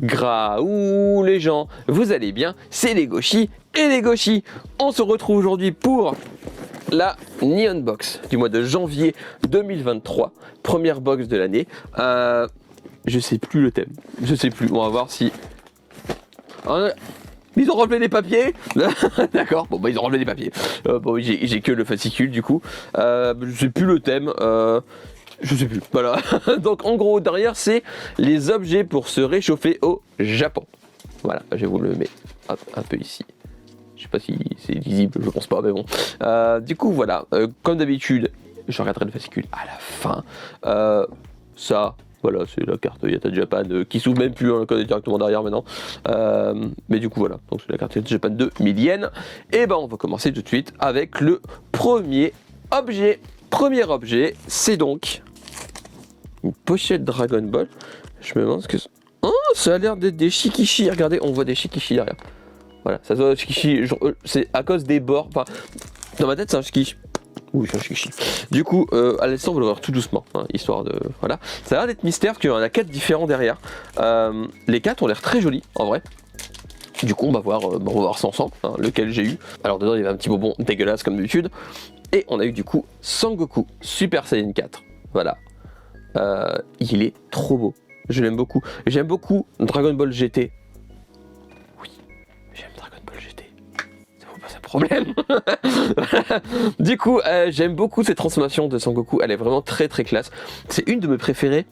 Graou les gens, vous allez bien? C'est les Gauchis et les Gauchis. On se retrouve aujourd'hui pour la Neon Box du mois de janvier 2023. Première box de l'année. Je sais plus le thème. Je sais plus. On va voir si... Ils ont relevé les papiers. D'accord, bon bah ils ont relevé les papiers. Bon, j'ai que le fascicule du coup. Je sais plus le thème. Je sais plus, voilà. Donc en gros derrière c'est les objets pour se réchauffer au Japon. Voilà, je vous le mets hop, un peu ici. Je sais pas si c'est lisible, je pense pas, mais bon. Du coup voilà, comme d'habitude, je regarderai le fascicule à la fin. Ça, voilà, c'est la carte Yata Japan qui s'ouvre même plus, on la connaît directement derrière maintenant. Mais du coup voilà, donc c'est la carte Yata Japan de 1000 yens. Et ben on va commencer tout de suite avec le premier objet. Premier objet, c'est donc une pochette Dragon Ball. Je me demande ce que c'est. Oh, ça a l'air d'être des shikishi. Regardez, on voit des shikishi derrière. Voilà, ça doit être shikishi. C'est à cause des bords. Enfin, dans ma tête, c'est un shikishi. Oui, c'est un shikishi. Du coup, à l'instant, vous le voir tout doucement, hein, histoire de. Voilà. Ça a l'air d'être mystère parce qu'il y en a 4 différents derrière. Les 4 ont l'air très jolis, en vrai. Du coup, on va voir ça ensemble, hein, lequel j'ai eu. Alors, dedans, il y avait un petit bonbon dégueulasse comme d'habitude. Et on a eu du coup Sangoku Super Saiyan 4. Voilà. Il est trop beau. Je l'aime beaucoup. J'aime beaucoup Dragon Ball GT. Oui, j'aime Dragon Ball GT. Ça vous pose un problème. Du coup, j'aime beaucoup cette transformation de Sangoku. Elle est vraiment très très classe. C'est une de mes préférées.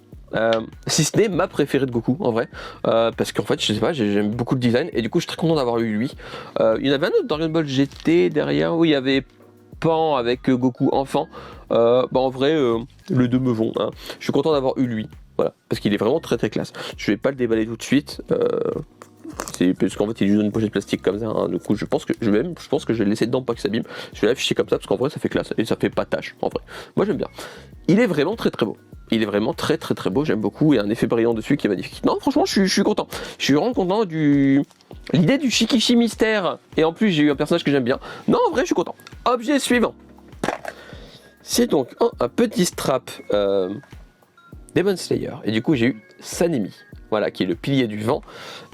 Si ce n'est ma préférée de Goku en vrai, parce qu'en fait je sais pas, j'aime beaucoup le design et du coup je suis très content d'avoir eu lui. Il y en avait un autre Dragon Ball GT derrière où il y avait Pan avec Goku enfant. En vrai les deux me vont, hein. Je suis content d'avoir eu lui, voilà, parce qu'il est vraiment très très classe. Je vais pas le déballer tout de suite, c'est parce qu'en fait il lui donne une pochette plastique comme ça, hein. Du coup je pense que je vais le laisser dedans, pas que ça abîme. Je vais l'afficher comme ça parce qu'en vrai ça fait classe et ça fait pas tâche en vrai. Moi j'aime bien. Il est vraiment très très beau. Il est vraiment très très très beau, j'aime beaucoup, et un effet brillant dessus qui est magnifique. Non, franchement, je suis content. Je suis vraiment content l'idée du Shikishi mystère. Et en plus, j'ai eu un personnage que j'aime bien. Non, en vrai, je suis content. Objet suivant. C'est donc un petit strap Demon Slayer. Et du coup, j'ai eu Sanemi. Voilà, qui est le pilier du vent.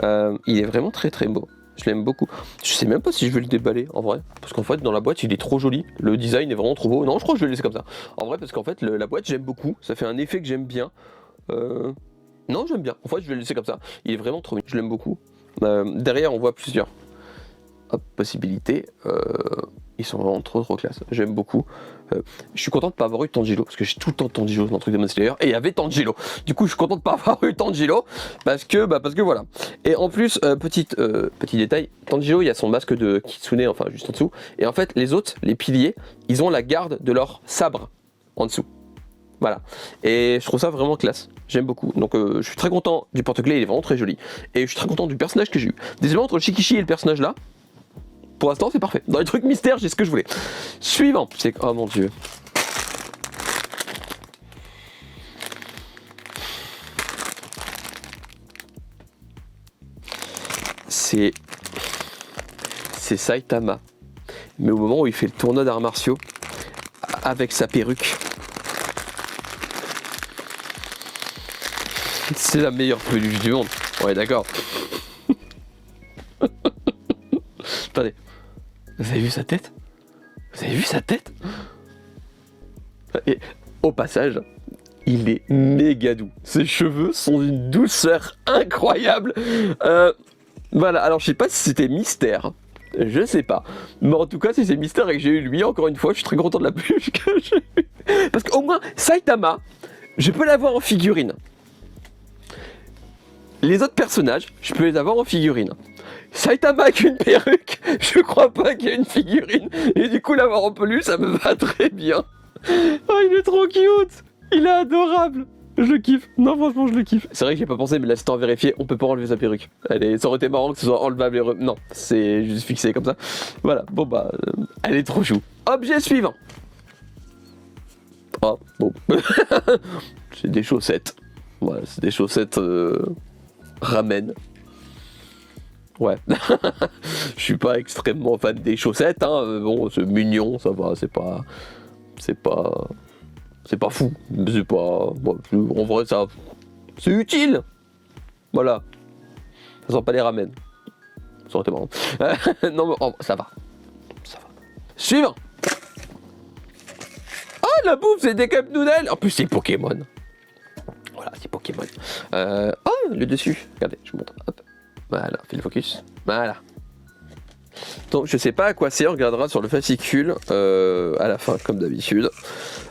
Il est vraiment très très beau. Je l'aime beaucoup. Je sais même pas si je vais le déballer en vrai. Parce qu'en fait, dans la boîte, il est trop joli. Le design est vraiment trop beau. Non, je crois que je vais le laisser comme ça. En vrai, parce qu'en fait, la boîte, j'aime beaucoup. Ça fait un effet que j'aime bien. Non, j'aime bien. En fait, je vais le laisser comme ça. Il est vraiment trop bien. Je l'aime beaucoup. Derrière, on voit plusieurs possibilités. Ils sont vraiment trop trop classe. J'aime beaucoup. Je suis content de ne pas avoir eu Tanjiro, parce que j'ai tout le temps Tanjiro dans le truc de Demon Slayer, et il y avait Tanjiro. Du coup, je suis content de ne pas avoir eu Tanjiro, parce que voilà. Et en plus, petit détail, Tanjiro, il y a son masque de Kitsune, enfin juste en dessous, et en fait, les autres, les piliers, ils ont la garde de leur sabre en dessous. Voilà. Et je trouve ça vraiment classe. J'aime beaucoup. Donc je suis très content du porte-clés, il est vraiment très joli. Et je suis très content du personnage que j'ai eu. Désolé, entre le Shikishi et le personnage là, pour l'instant, c'est parfait. Dans les trucs mystères, j'ai ce que je voulais. Suivant, c'est... Oh mon dieu. C'est Saitama. Mais au moment où il fait le tournoi d'arts martiaux, avec sa perruque, c'est la meilleure peluche du monde. Ouais, d'accord. Attendez. Vous avez vu sa tête? Vous avez vu sa tête? Et au passage, il est méga doux. Ses cheveux sont d'une douceur incroyable. Voilà, alors je sais pas si c'était mystère. Je sais pas. Mais en tout cas, si c'est mystère et que j'ai eu lui, encore une fois, je suis très content de la peluche que j'ai eu. Parce qu'au moins, Saitama, je peux l'avoir en figurine. Les autres personnages, je peux les avoir en figurine. Saitama avec une perruque, je crois pas qu'il y ait une figurine. Et du coup, l'avoir en peluche, ça me va très bien. Oh, il est trop cute. Il est adorable. Je le kiffe. Non, franchement, je le kiffe. C'est vrai que j'ai pas pensé, mais là, c'est en vérifié, on peut pas enlever sa perruque. Ça aurait été marrant que ce soit enlevable et non, c'est juste fixé comme ça. Voilà, bon bah, elle est trop chou. Objet suivant. Oh, bon. C'est des chaussettes. Voilà, c'est des chaussettes ramen. Ouais. Je suis pas extrêmement fan des chaussettes, hein. Bon, c'est mignon, ça va, c'est pas fou, c'est pas... Bon, en vrai, ça... C'est utile. Voilà. Ça sent pas les ramen. Ça aurait été marrant. Non mais oh, ça va. Ça va. Suivant. Oh la bouffe, c'est des cup noodles. En plus c'est Pokémon. Voilà, c'est Pokémon. Oh, le dessus. Regardez, je vous montre. Hop. Voilà, fais le focus. Voilà. Donc je sais pas à quoi c'est, on regardera sur le fascicule à la fin comme d'habitude.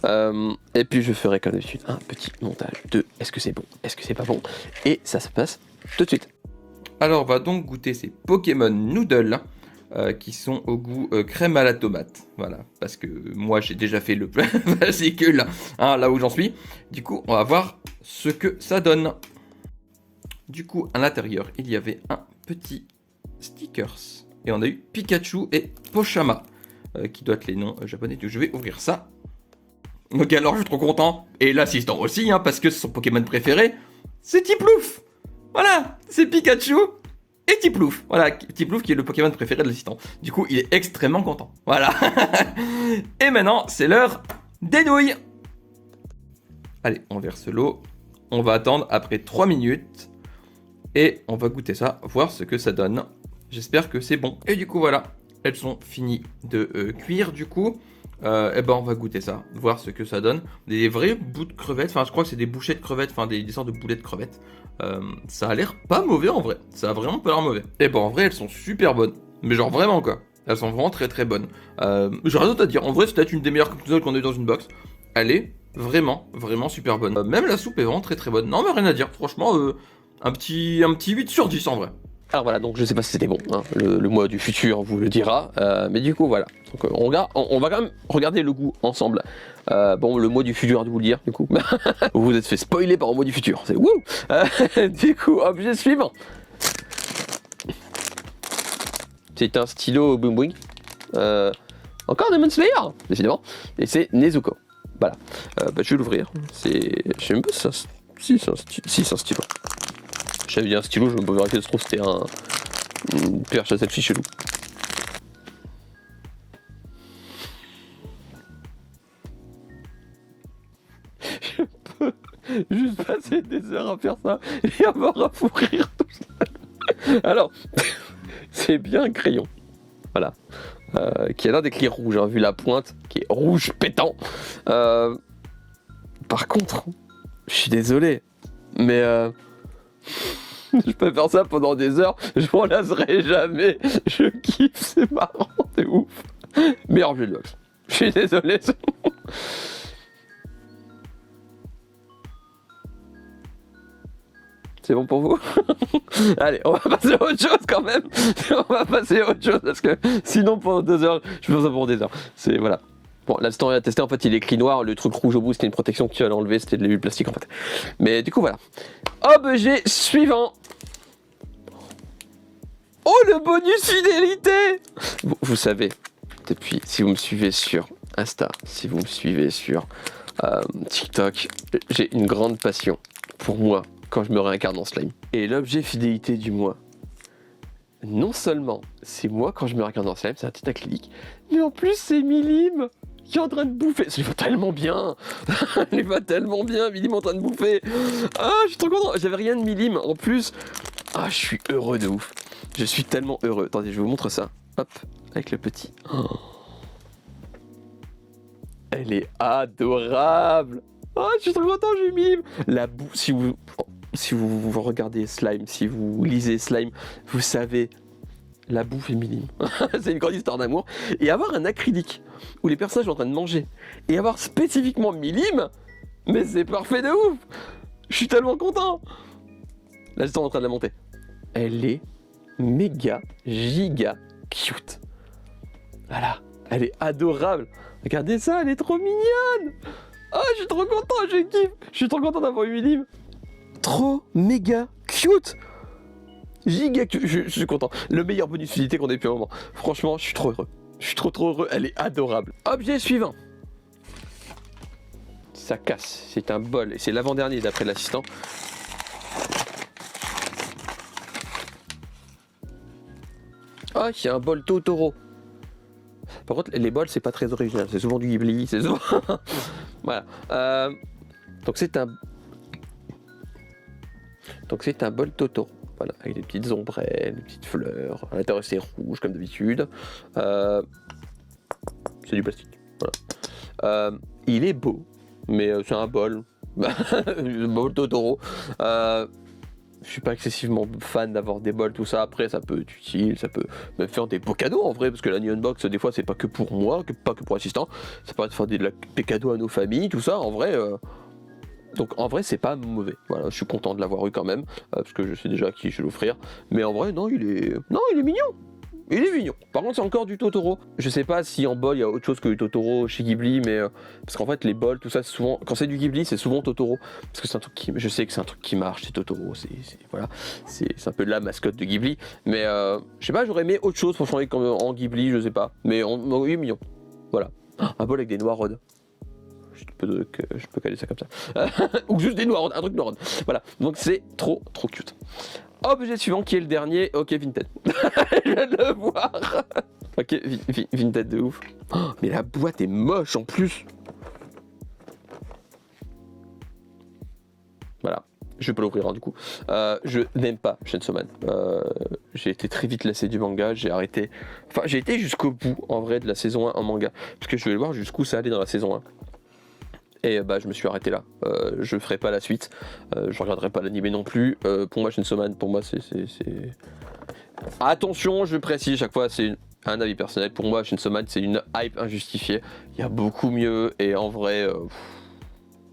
Et puis je ferai comme d'habitude un petit montage de est-ce que c'est bon, est-ce que c'est pas bon. Et ça se passe tout de suite. Alors on va donc goûter ces Pokémon Noodles qui sont au goût crème à la tomate. Voilà, parce que moi j'ai déjà fait le fascicule hein, là où j'en suis. Du coup on va voir ce que ça donne. Du coup à l'intérieur il y avait un petit stickers. Et on a eu Pikachu et Pochama, qui doivent être les noms japonais. Donc je vais ouvrir ça. Ok, alors je suis trop content. Et l'assistant aussi, hein, parce que son Pokémon préféré, c'est Tiplouf. Voilà, c'est Pikachu et Tiplouf. Voilà, Tiplouf qui est le Pokémon préféré de l'assistant. Du coup, il est extrêmement content. Voilà. Et maintenant, c'est l'heure des nouilles. Allez, on verse l'eau. On va attendre après 3 minutes. Et on va goûter ça, voir ce que ça donne. J'espère que c'est bon. Et du coup, voilà, elles sont finies de cuire. Du coup, et ben on va goûter ça, voir ce que ça donne. Des vrais bouts de crevettes. Enfin, je crois que c'est des bouchées de crevettes. Enfin, des sortes de boulettes de crevettes. Ça a l'air pas mauvais en vrai. Ça a vraiment pas l'air mauvais. Et ben en vrai, elles sont super bonnes. Mais genre vraiment quoi. Elles sont vraiment très très bonnes. J'ai rien d'autre à dire. En vrai, c'est peut-être une des meilleures cup noodles qu'on a eu dans une box. Elle est vraiment super bonne. Même la soupe est vraiment très très bonne. Non, mais rien à dire. Franchement, un petit 8 sur 10 en vrai. Alors voilà, donc je sais pas si c'était bon, hein. Le mois du futur vous le dira, mais du coup voilà. Donc on va quand même regarder le goût ensemble. Bon, le mois du futur de vous le dire, du coup. Vous vous êtes fait spoiler par le mois du futur, c'est wouh. Du coup, objet suivant. C'est un stylo Boom Boing. Encore Demon Slayer, décidément. Et c'est Nezuko. Voilà. Bah, je vais l'ouvrir. Je sais même pas si c'est un stylo. J'avais dit un stylo, je me peux vérifier, se trouve c'était une perche à selfie chelou. Je peux juste passer des heures à faire ça et avoir à fou rire tout seul. Alors, c'est bien un crayon. Voilà. Qui a l'air d'écrire rouge, hein, vu la pointe, qui est rouge pétant. Par contre, je suis désolé, mais je peux faire ça pendant des heures, je m'en lasserai jamais. Je kiffe, c'est marrant, c'est ouf. Meilleur jeu de boxe. Je suis désolé. C'est bon pour vous? Allez, on va passer à autre chose quand même. On va passer à autre chose parce que sinon pendant 2 heures, je fais ça pour des heures. C'est voilà. Bon, l'instant à tester, en fait, il est écrit noir. Le truc rouge au bout, c'était une protection que tu allais enlever. C'était de l'huile plastique, en fait. Mais du coup, voilà. Objet suivant. Oh, le bonus fidélité. Vous savez, depuis, si vous me suivez sur Insta, si vous me suivez sur TikTok, j'ai une grande passion pour moi quand je me réincarne en slime. Et l'objet fidélité du mois, non seulement c'est moi quand je me réincarne en slime, c'est un petit acrylique, mais en plus c'est Milim qui est en train de bouffer. Ça lui va tellement bien. Ça lui va tellement bien, Milim en train de bouffer. Ah, je suis trop content. J'avais rien de Milim. En plus, ah, je suis heureux de ouf. Je suis tellement heureux. Attendez, je vous montre ça. Hop, avec le petit. Oh. Elle est adorable. Oh, je suis trop content, j'ai eu Milim. La bouffe, si vous regardez Slime, si vous lisez Slime, vous savez, la bouffe est Milim. C'est une grande histoire d'amour. Et avoir un acrylique où les personnages sont en train de manger et avoir spécifiquement Milim, mais c'est parfait de ouf. Je suis tellement content. Là, je suis en train de la monter. Elle est méga, giga cute. Voilà, elle est adorable. Regardez ça, elle est trop mignonne. Oh, je suis trop content, je kiffe. Je suis trop content d'avoir eu Milim. Trop méga cute. Giga cute, je suis content. Le meilleur bonus fidélité qu'on ait depuis un moment. Franchement, je suis trop heureux. Je suis trop heureux, elle est adorable. Objet suivant. Ça casse, c'est un bol. Et c'est l'avant-dernier d'après l'assistant. Ah, il y a un bol Totoro. Par contre, les bols, c'est pas très original. C'est souvent du Ghibli, c'est souvent... Voilà. Donc c'est un bol Totoro. voilà, avec des petites ombrelles, des petites fleurs. À l'intérieur c'est rouge comme d'habitude. C'est du plastique. Voilà. Il est beau, mais c'est un bol. Bol Totoro. Je suis pas excessivement fan d'avoir des bols, tout ça. Après, ça peut être utile, ça peut même faire des beaux cadeaux en vrai, parce que la Neon Box, des fois, c'est pas que pour moi, pas que pour l'assistant. Ça permet de faire des cadeaux à nos familles, tout ça. En vrai, donc en vrai, c'est pas mauvais. Voilà, je suis content de l'avoir eu quand même, parce que je sais déjà à qui je vais l'offrir. Mais en vrai, non, il est mignon. Il est mignon. Par contre, c'est encore du Totoro. Je sais pas si en bol il y a autre chose que du Totoro chez Ghibli, mais parce qu'en fait les bols, tout ça, c'est souvent quand c'est du Ghibli, c'est souvent Totoro, parce que c'est un truc qui, je sais que c'est un truc qui marche, c'est Totoro. Voilà, c'est un peu la mascotte de Ghibli. Mais je sais pas, j'aurais aimé autre chose pour changer comme en Ghibli, je sais pas. Mais il est mignon. Voilà, un bol avec des noirodes. Je peux caler ça comme ça. Ou juste des noirodes, un truc noirodes. Voilà, donc c'est trop cute. Objet suivant qui est le dernier, ok Vinted. Je viens de le voir. Ok, Vinted de ouf. Oh, mais la boîte est moche en plus. Voilà, je peux l'ouvrir du coup. Je n'aime pas Chainsaw Man. J'ai été très vite lassé du manga, j'ai arrêté. Enfin, j'ai été jusqu'au bout en vrai de la saison 1 en manga. Parce que je voulais voir jusqu'où ça allait dans la saison 1. Et je me suis arrêté là. Je ferai pas la suite. Je regarderai pas l'animé non plus. Pour moi, Chainsaw Man, pour moi, c'est. Attention, je précise chaque fois, c'est un avis personnel. Pour moi, Chainsaw Man, c'est une hype injustifiée. Il y a beaucoup mieux. Et en vrai,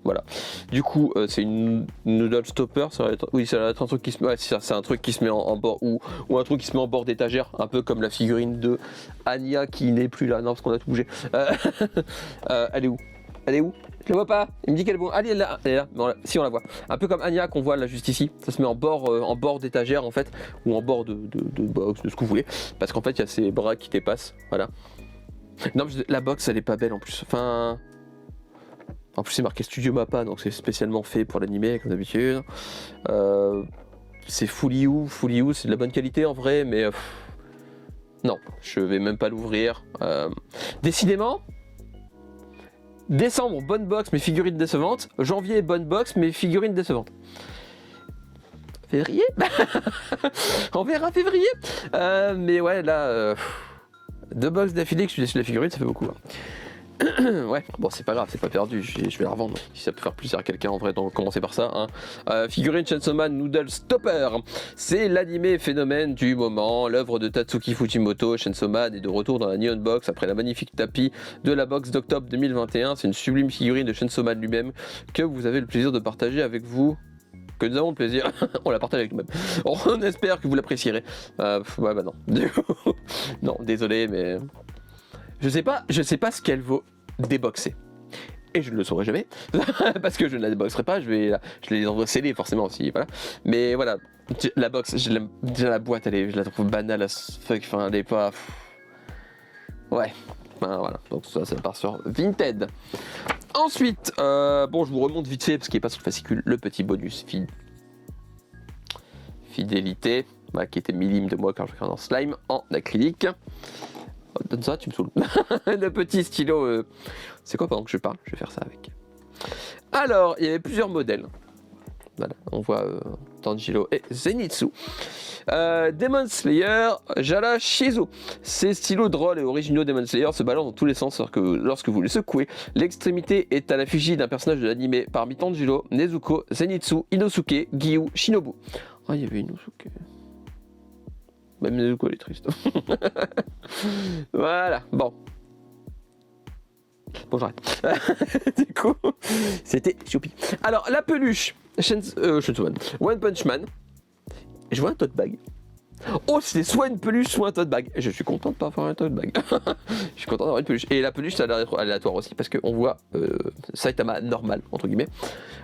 voilà. Du coup, c'est une noodle stopper. Oui, ça va être un truc qui se met. Ouais, c'est un truc qui se met en bord ou un truc qui se met en bord d'étagère, un peu comme la figurine de Anya qui n'est plus là. Non, parce qu'on a tout bougé. Elle est où? Elle est où? Je la vois pas. Il me dit qu'elle est bon. Allez, elle est là. Non, si, on la voit. Un peu comme Anya qu'on voit là juste ici. Ça se met en bord d'étagère en fait, ou en bord de box, de ce que vous voulez. Parce qu'en fait, il y a ces bras qui dépassent. Voilà. Non, mais la box, elle est pas belle en plus. Enfin. En plus, c'est marqué Studio Mappa, donc c'est spécialement fait pour l'animé, comme d'habitude. C'est Fully You, c'est de la bonne qualité en vrai, mais. Non, je vais même pas l'ouvrir. Décidément. Décembre, bonne box, mais figurines décevantes. Janvier, bonne box, mais figurines décevantes. Février. On verra février. Mais ouais, là, 2 box d'affilée que je suis déçu de la figurine, ça fait beaucoup. Hein. Ouais, bon, c'est pas grave, c'est pas perdu, je vais la revendre. Si ça peut faire plaisir à quelqu'un, en vrai, donc commencer par ça. Hein. Figurine Chainsaw Man Noodle Stopper, c'est l'animé phénomène du moment. L'œuvre de Tatsuki Fujimoto, Chainsaw Man, est de retour dans la Neon Box après la magnifique tapis de la box d'octobre 2021. C'est une sublime figurine de Chainsaw Man lui-même que vous avez le plaisir de partager avec vous. Que nous avons le plaisir, on la partage avec nous-mêmes. On espère que vous l'apprécierez. Ouais, bah non. Non, désolé, mais. Je sais pas ce qu'elle vaut déboxer. Et je ne le saurai jamais, parce que je ne la déboxerai pas, je les envoie scellés forcément aussi, voilà. Mais voilà, la box, je l'aime, déjà la boîte, je la trouve banale as fuck, enfin elle est pas... Ouais, enfin, voilà, donc ça part sur Vinted. Ensuite, bon je vous remonte vite fait, parce qu'il n'est pas sur le fascicule, le petit bonus fidélité, voilà, qui était millime de moi quand je regardais en slime, en acrylique. Donne ça, tu me saoules. Le petit stylo. C'est quoi pendant que je parle? Je vais faire ça avec. Alors, il y avait plusieurs modèles. Voilà, on voit Tanjiro et Zenitsu. Demon Slayer, Jala Shizu. Ces stylos drôles et originaux Demon Slayer se balancent dans tous les sens lorsque vous les secouez. L'extrémité est à l'effigie d'un personnage de l'anime parmi Tanjiro, Nezuko, Zenitsu, Inosuke, Giyu, Shinobu. Oh, il y avait Inosuke. Même Nezuko, elle est triste. Voilà, bon. Bon, j'arrête. Du coup, c'était choupi. Alors, la peluche, Chainsaw Man, One Punch Man. Je vois un tote bag. Oh, c'est soit une peluche, soit un tote bag. Je suis content de pas avoir un tote bag. Je suis content d'avoir une peluche. Et la peluche, ça a l'air d'être aléatoire aussi, parce qu'on voit Saitama normal, entre guillemets.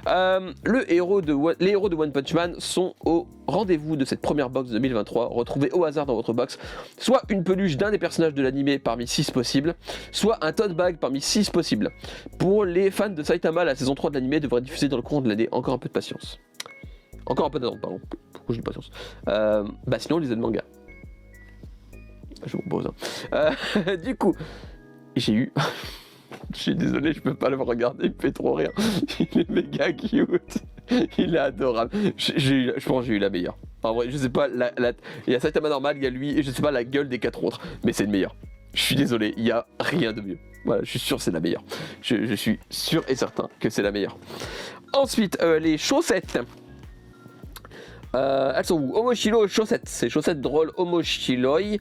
Les héros de One Punch Man sont au rendez-vous de cette première box 2023. Retrouvez au hasard dans votre box soit une peluche d'un des personnages de l'animé parmi 6 possibles, soit un tote bag parmi 6 possibles. Pour les fans de Saitama, la saison 3 de l'animé devrait diffuser dans le courant de l'année. Encore un peu de patience. Encore un peu d'attente, pardon. Pourquoi j'ai de patience? Sinon, lisez le manga. Je vous propose. Du coup, j'ai eu... Je suis désolé, je peux pas le regarder, il me fait trop rire. Il est méga cute. Il est adorable. Je pense que j'ai eu la meilleure. En vrai, je sais pas, il y a Saitama normal, il y a lui, et je sais pas la gueule des 4 autres, mais c'est le meilleur. Je suis désolé, il y a rien de mieux. Voilà, je suis sûr que c'est la meilleure. Je suis sûr et certain que c'est la meilleure. Ensuite, les chaussettes. Elles sont où? Omoshiro chaussettes. Ces chaussettes drôles Omoshiroi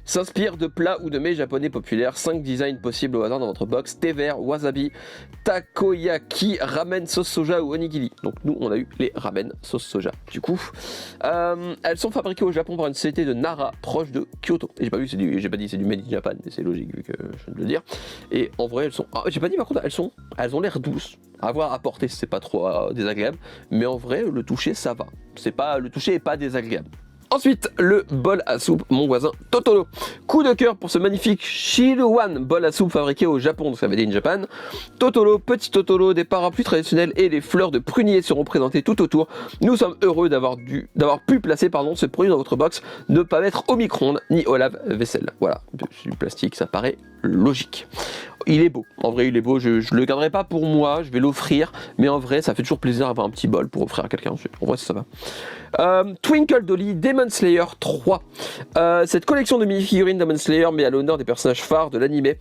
s'inspirent de plats ou de mets japonais populaires. 5 designs possibles au hasard dans votre box. Thé vert, wasabi, takoyaki, ramen sauce soja ou onigiri. Donc nous on a eu les ramen sauce soja. Du coup, elles sont fabriquées au Japon par une société de Nara proche de Kyoto. Et j'ai pas dit c'est du made in Japan, mais c'est logique vu que je viens de le dire. Et en vrai elles sont, j'ai pas dit par contre elles ont l'air douces. À voir à porter, c'est pas trop désagréable, mais en vrai le toucher ça va. Le toucher est pas désagréable. Ensuite, le bol à soupe, mon voisin Totoro. Coup de cœur pour ce magnifique Shiruan bol à soupe fabriqué au Japon, donc ça made in Japan. Totoro, petit Totoro, des parapluies traditionnels et les fleurs de prunier seront présentées tout autour. Nous sommes heureux d'avoir pu placer ce produit dans votre box, ne pas mettre au micro-ondes ni au lave-vaisselle. Voilà, du plastique, ça paraît logique. Il est beau, en vrai il est beau, je le garderai pas pour moi, je vais l'offrir, mais en vrai ça fait toujours plaisir d'avoir un petit bol pour offrir à quelqu'un, en vrai ça va. Twinkle Dolly Demon Slayer 3. Cette collection de mini-figurines Demon Slayer met à l'honneur des personnages phares de l'anime,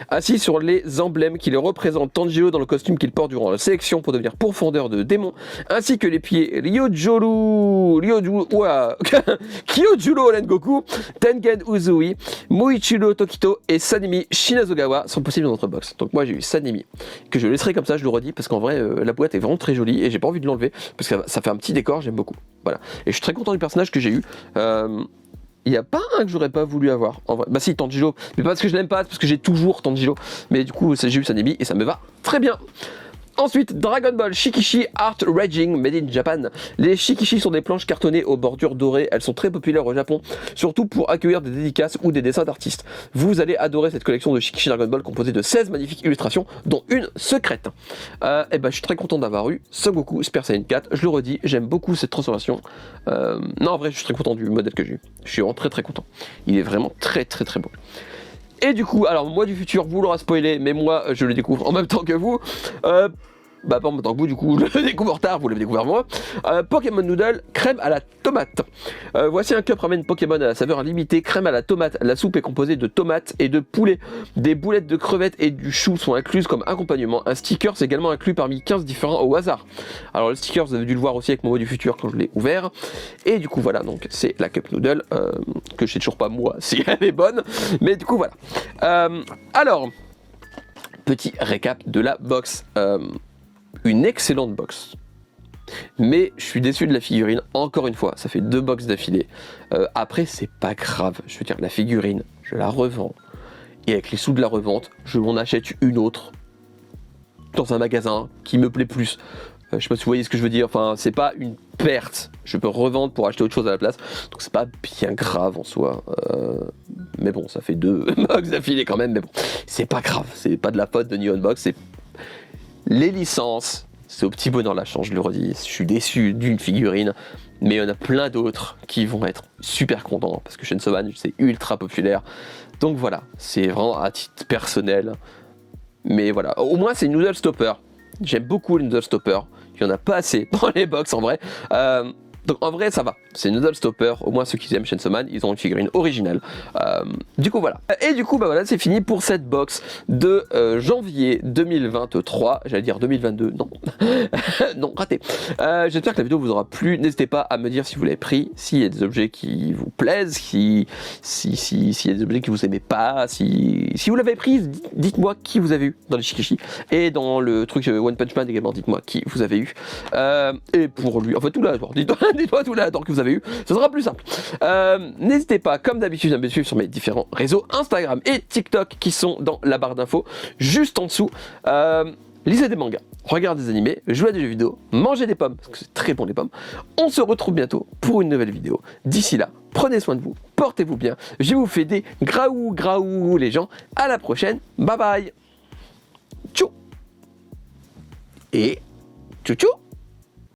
assis sur les emblèmes qui les représentent. Tanjiro dans le costume qu'il porte durant la sélection pour devenir pourfendeur de démons, ainsi que les pieds Kyojuro Rengoku, Tengen Uzui, Muichiro Tokito et Sanemi Shinazogawa sont possibles dans notre box. Donc moi j'ai eu Sanemi, que je laisserai comme ça, je le redis, parce qu'en vrai la boîte est vraiment très jolie et j'ai pas envie de l'enlever, parce que ça fait un petit décor, j'aime beaucoup. Voilà. Et je suis très content du personnage que j'ai eu. Il n'y a pas un que j'aurais pas voulu avoir. En vrai. Bah si, Tanjiro. Mais pas parce que je l'aime pas, c'est parce que j'ai toujours Tanjiro. Mais du coup, j'ai eu Sanemi et ça me va très bien. Ensuite, Dragon Ball Shikishi Art Raging Made in Japan. Les Shikishi sont des planches cartonnées aux bordures dorées. Elles sont très populaires au Japon, surtout pour accueillir des dédicaces ou des dessins d'artistes. Vous allez adorer cette collection de Shikishi Dragon Ball composée de 16 magnifiques illustrations, dont une secrète. Et ben, je suis très content d'avoir eu Son Goku Super Saiyan 4. Je le redis, j'aime beaucoup cette transformation. Non, en vrai, je suis très content du modèle que j'ai eu. Je suis vraiment très très content. Il est vraiment très très très beau. Et du coup, alors moi du futur, vous l'aurez spoilé, mais moi je le découvre en même temps que vous. Pas en même temps que vous, du coup, je le découvre tard, vous l'avez découvert moi. Pokémon Noodle, crème à la tomate. Voici un cup ramen Pokémon à la saveur limitée, crème à la tomate. La soupe est composée de tomates et de poulet. Des boulettes de crevettes et du chou sont incluses comme accompagnement. Un sticker est également inclus parmi 15 différents au hasard. Alors le sticker, vous avez dû le voir aussi avec mon mot du futur quand je l'ai ouvert. Et du coup, voilà, donc c'est la cup noodle, que je sais toujours pas moi si elle est bonne. Mais du coup, voilà. Alors, petit récap de la box. Une excellente box. Mais je suis déçu de la figurine, encore une fois, ça fait 2 box d'affilée. Après, c'est pas grave, je veux dire, la figurine, je la revends. Et avec les sous de la revente, je m'en achète une autre dans un magasin qui me plaît plus. Je sais pas si vous voyez ce que je veux dire, enfin, c'est pas une perte. Je peux revendre pour acheter autre chose à la place, donc c'est pas bien grave en soi. Mais bon, ça fait 2 box d'affilée quand même, mais bon, c'est pas grave, c'est pas de la faute de Nihon Box, c'est les licences, c'est au petit bonheur la chance, je le redis. Je suis déçu d'une figurine, mais il y en a plein d'autres qui vont être super contents parce que Chainsaw Man, c'est ultra populaire. Donc voilà, c'est vraiment à titre personnel. Mais voilà, au moins c'est une noodle stopper. J'aime beaucoup les noodle stopper. Il n'y en a pas assez dans les box en vrai. Donc en vrai ça va, c'est Noodle Stopper, au moins ceux qui aiment Chainsaw Man, ils ont une figurine originale. Du coup voilà. Et du coup bah voilà, c'est fini pour cette box de janvier 2023, j'allais dire 2022, non. Non, raté. J'espère que la vidéo vous aura plu, n'hésitez pas à me dire si vous l'avez pris, s'il y a des objets qui vous plaisent, s'il y a des objets que vous aimez pas, si vous l'avez prise, dites-moi qui vous avez eu dans les Shikishi, et dans le truc One Punch Man également, dites-moi qui vous avez eu. Et pour lui, en fait tout là, dites-moi tout là que vous avez eu, ce sera plus simple. N'hésitez pas, comme d'habitude, à me suivre sur mes différents réseaux Instagram et TikTok qui sont dans la barre d'infos juste en dessous. Lisez des mangas, regardez des animés, jouez à des jeux vidéo, mangez des pommes, parce que c'est très bon les pommes. On se retrouve bientôt pour une nouvelle vidéo. D'ici là, prenez soin de vous, portez-vous bien. Je vous fais des graou les gens. À la prochaine, bye bye. Tchou. Et tchou tchou.